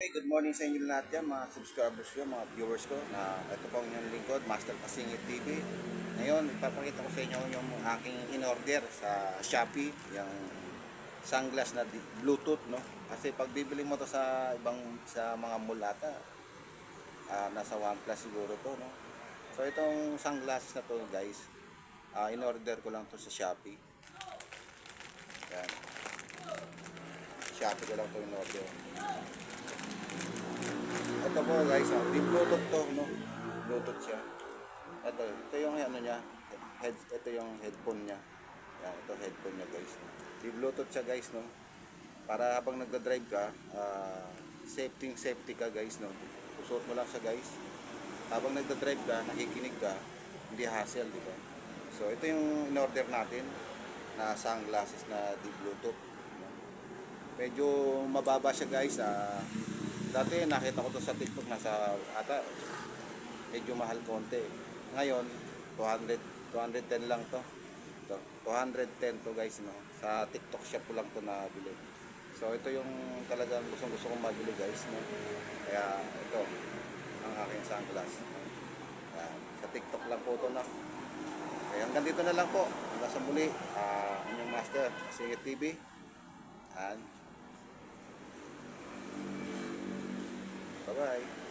Hey, good morning sa inyo lahat yan, mga subscribers ko, mga viewers ko. Ito po ang inyong lingkod, Master Pasingit TV. Ngayon, ipapakita ko sa inyo yung aking in-order sa Shopee, yung sunglass na Bluetooth, no? Kasi pag bibili mo to sa mga mall ata, nasa OnePlus siguro to, no? So itong sunglasses na to, guys, in-order ko lang to sa Shopee. Yan, Shopee ko lang to in-order. Ito po guys, di Bluetooth to, no? Bluetooth siya. Ito yung ano niya, ito yung headphone niya. Yan, ito headphone niya guys. Di Bluetooth siya guys, no? Para habang nagda-drive ka, safety ka guys, no? Susuot mo lang siya guys. Habang nagda-drive ka, nakikinig ka, hindi hassle, di ba? So ito yung in-order natin na sunglasses na di Bluetooth. Medyo mababa siya guys. Dati nakita ko to sa TikTok, nasa ata medyo mahal konti. Ngayon 210 lang to. 210 to guys, no. Sa TikTok shop ko lang to nabili. So ito yung talagang gusto kong mabili guys, no. Kaya ito ang aking sunglass. Yan. Sa TikTok lang po to, na. Kaya hanggang dito na lang po. Hanggang sa muli, inyong Master Pasingit TV. Yan. Bye-bye.